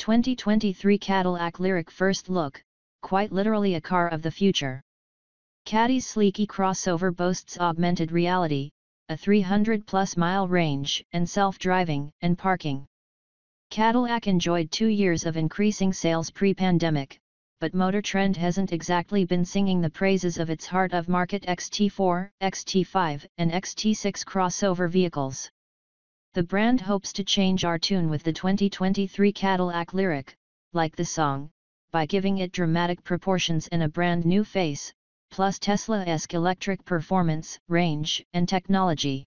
2023 Cadillac Lyriq First Look, quite literally a car of the future. Caddy's sleeky crossover boasts augmented reality, a 300-plus mile range, and self-driving and parking. Cadillac enjoyed 2 years of increasing sales pre-pandemic, but Motor Trend hasn't exactly been singing the praises of its heart-of-market XT4, XT5, and XT6 crossover vehicles. The brand hopes to change our tune with the 2023 Cadillac Lyriq, like the song, by giving it dramatic proportions and a brand new face, plus Tesla-esque electric performance, range, and technology.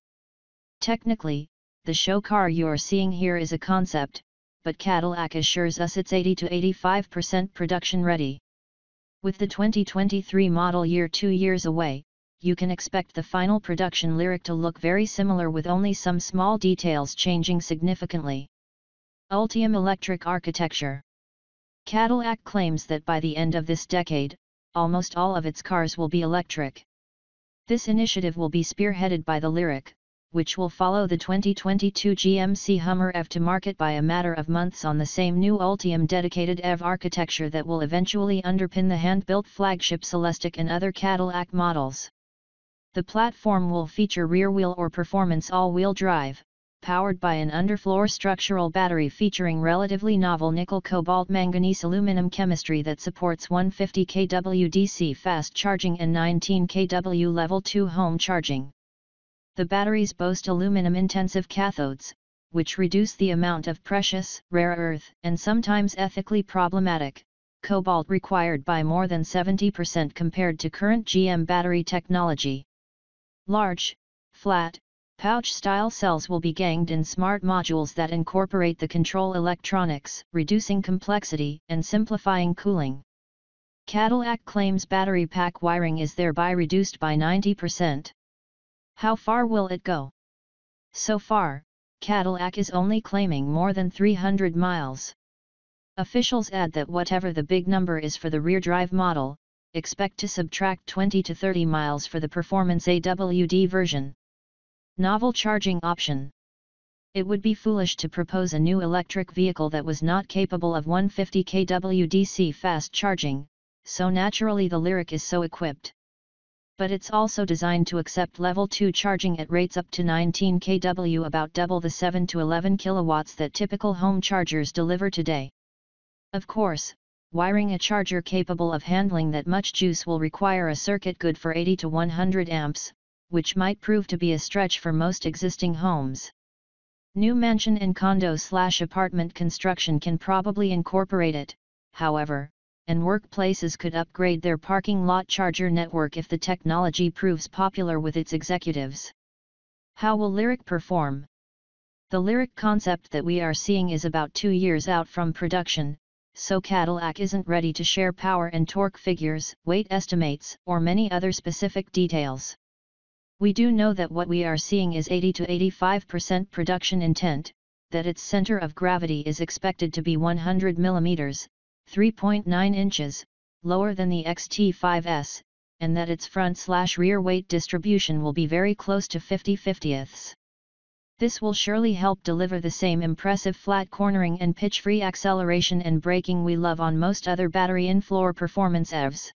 Technically, the show car you are seeing here is a concept, but Cadillac assures us it's 80 to 85% production ready. With the 2023 model year 2 years away, you can expect the final production Lyriq to look very similar with only some small details changing significantly. Ultium electric architecture. Cadillac claims that by the end of this decade, almost all of its cars will be electric. This initiative will be spearheaded by the Lyriq, which will follow the 2022 GMC Hummer EV to market by a matter of months on the same new Ultium dedicated EV architecture that will eventually underpin the hand-built flagship Celestiq and other Cadillac models. The platform will feature rear-wheel or performance all-wheel drive, powered by an underfloor structural battery featuring relatively novel nickel-cobalt-manganese aluminum chemistry that supports 150 kW DC fast charging and 19 kW Level 2 home charging. The batteries boast aluminum-intensive cathodes, which reduce the amount of precious, rare earth, and sometimes ethically problematic cobalt required by more than 70% compared to current GM battery technology. Large, flat, pouch-style cells will be ganged in smart modules that incorporate the control electronics, reducing complexity and simplifying cooling. Cadillac claims battery pack wiring is thereby reduced by 90%. How far will it go? So far, Cadillac is only claiming more than 300 miles. Officials add that whatever the big number is for the rear-drive model, expect to subtract 20 to 30 miles for the performance AWD version. Novel charging option. It would be foolish to propose a new electric vehicle that was not capable of 150 kW DC fast charging, so naturally the Lyriq is so equipped. But it's also designed to accept level 2 charging at rates up to 19 kW, about double the 7 to 11 kilowatts that typical home chargers deliver today. Of course, wiring a charger capable of handling that much juice will require a circuit good for 80 to 100 amps, which might prove to be a stretch for most existing homes. New mansion and condo/apartment construction can probably incorporate it, however, and workplaces could upgrade their parking lot charger network if the technology proves popular with its executives. How will Lyriq perform? The Lyriq concept that we are seeing is about 2 years out from production, so Cadillac isn't ready to share power and torque figures, weight estimates, or many other specific details. We do know that what we are seeing is 80 to 85% production intent, that its center of gravity is expected to be 100 mm, 3.9 inches, lower than the XT5S, and that its front/rear weight distribution will be very close to 50/50. This will surely help deliver the same impressive flat cornering and pitch-free acceleration and braking we love on most other battery in-floor performance EVs.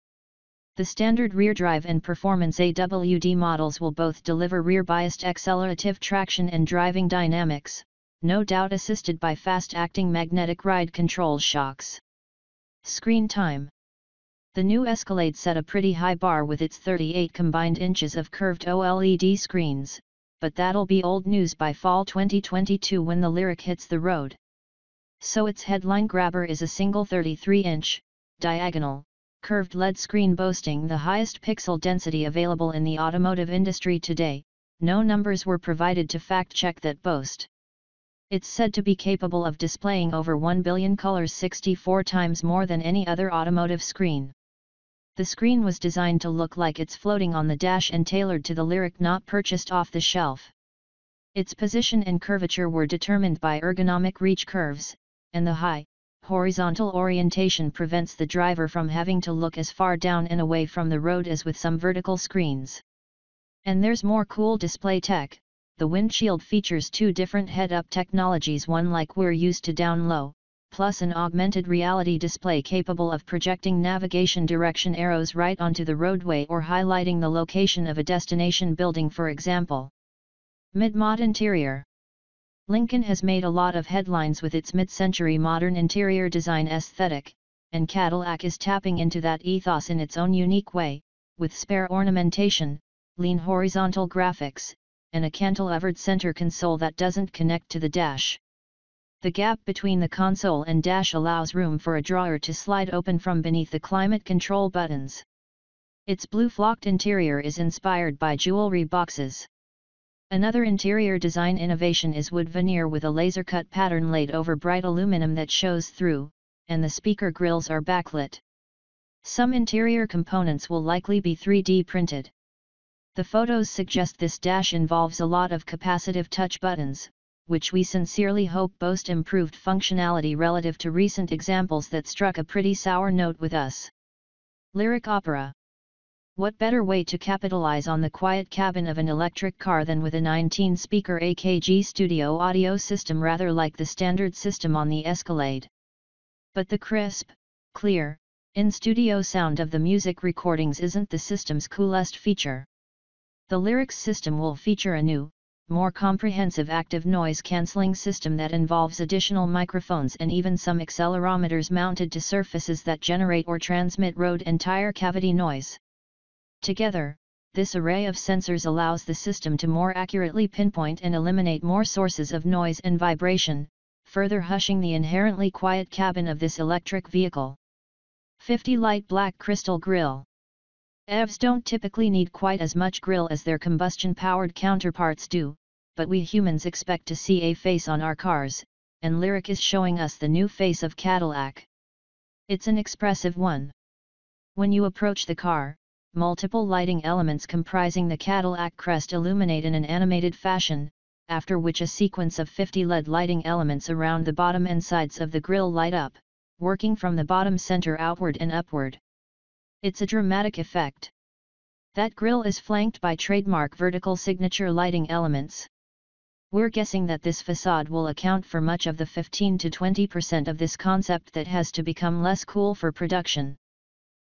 The standard rear drive and performance AWD models will both deliver rear-biased accelerative traction and driving dynamics, no doubt assisted by fast-acting magnetic ride control shocks. Screen time. The new Escalade set a pretty high bar with its 38 combined inches of curved OLED screens, but that'll be old news by fall 2022 when the Lyriq hits the road. So its headline grabber is a single 33-inch, diagonal, curved LED screen boasting the highest pixel density available in the automotive industry today. No numbers were provided to fact-check that boast. It's said to be capable of displaying over 1 billion colors, 64 times more than any other automotive screen. The screen was designed to look like it's floating on the dash and tailored to the Lyriq, not purchased off the shelf. Its position and curvature were determined by ergonomic reach curves, and the high, horizontal orientation prevents the driver from having to look as far down and away from the road as with some vertical screens. And there's more cool display tech. The windshield features 2 different head-up technologies, one like we're used to down low, plus an augmented reality display capable of projecting navigation direction arrows right onto the roadway or highlighting the location of a destination building, for example. Mid-mod interior. Lincoln has made a lot of headlines with its mid-century modern interior design aesthetic, and Cadillac is tapping into that ethos in its own unique way, with spare ornamentation, lean horizontal graphics, and a cantilevered center console that doesn't connect to the dash. The gap between the console and dash allows room for a drawer to slide open from beneath the climate control buttons. Its blue flocked interior is inspired by jewelry boxes. Another interior design innovation is wood veneer with a laser-cut pattern laid over bright aluminum that shows through, and the speaker grills are backlit. Some interior components will likely be 3D printed. The photos suggest this dash involves a lot of capacitive touch buttons, which we sincerely hope boast improved functionality relative to recent examples that struck a pretty sour note with us. Lyriq Opera. What better way to capitalize on the quiet cabin of an electric car than with a 19-speaker AKG studio audio system, rather like the standard system on the Escalade. But the crisp, clear, in-studio sound of the music recordings isn't the system's coolest feature. The Lyriq system will feature a new, more comprehensive active noise-canceling system that involves additional microphones and even some accelerometers mounted to surfaces that generate or transmit road and tire cavity noise. Together, this array of sensors allows the system to more accurately pinpoint and eliminate more sources of noise and vibration, further hushing the inherently quiet cabin of this electric vehicle. 50 light black crystal grille. EVs don't typically need quite as much grille as their combustion-powered counterparts do, but we humans expect to see a face on our cars, and Lyriq is showing us the new face of Cadillac. It's an expressive one. When you approach the car, multiple lighting elements comprising the Cadillac crest illuminate in an animated fashion, after which a sequence of 50 LED lighting elements around the bottom and sides of the grille light up, working from the bottom center outward and upward. It's a dramatic effect. That grille is flanked by trademark vertical signature lighting elements. We're guessing that this facade will account for much of the 15 to 20% of this concept that has to become less cool for production.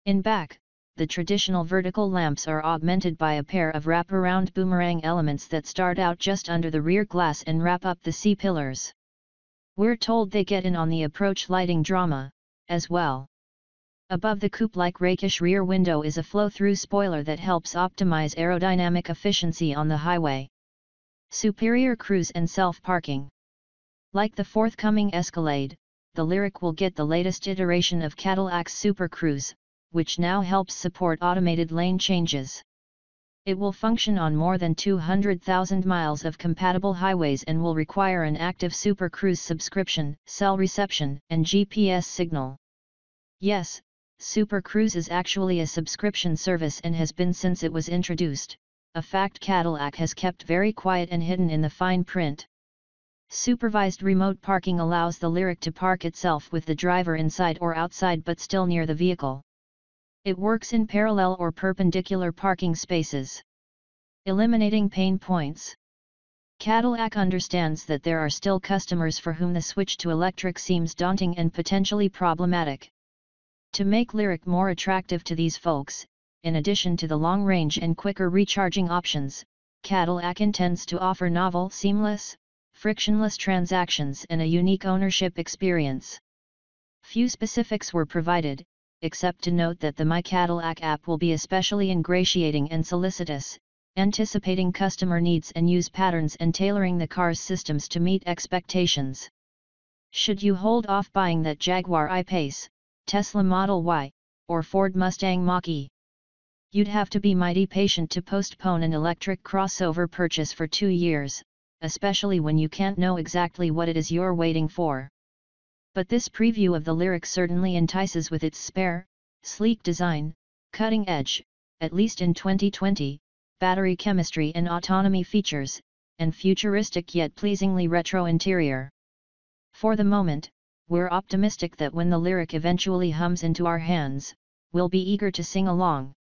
In back, the traditional vertical lamps are augmented by a pair of wraparound boomerang elements that start out just under the rear glass and wrap up the C-pillars. We're told they get in on the approach lighting drama, as well. Above the coupe-like rakish rear window is a flow-through spoiler that helps optimize aerodynamic efficiency on the highway. Superior cruise and self-parking. Like the forthcoming Escalade, the Lyriq will get the latest iteration of Cadillac's Super Cruise, which now helps support automated lane changes. It will function on more than 200,000 miles of compatible highways and will require an active Super Cruise subscription, cell reception, and GPS signal. Yes, Super Cruise is actually a subscription service and has been since it was introduced, a fact Cadillac has kept very quiet and hidden in the fine print. Supervised remote parking allows the Lyriq to park itself with the driver inside or outside but still near the vehicle. It works in parallel or perpendicular parking spaces. Eliminating pain points. Cadillac understands that there are still customers for whom the switch to electric seems daunting and potentially problematic. To make Lyriq more attractive to these folks, in addition to the long range and quicker recharging options, Cadillac intends to offer novel, seamless, frictionless transactions and a unique ownership experience. Few specifics were provided, except to note that the My Cadillac app will be especially ingratiating and solicitous, anticipating customer needs and use patterns and tailoring the car's systems to meet expectations. Should you hold off buying that Jaguar I-Pace, Tesla Model Y, or Ford Mustang Mach-E? You'd have to be mighty patient to postpone an electric crossover purchase for 2 years, especially when you can't know exactly what it is you're waiting for. But this preview of the Lyriq certainly entices with its spare, sleek design, cutting edge, at least in 2020, battery chemistry and autonomy features, and futuristic yet pleasingly retro interior. For the moment, we're optimistic that when the Lyriq eventually hums into our hands, we'll be eager to sing along.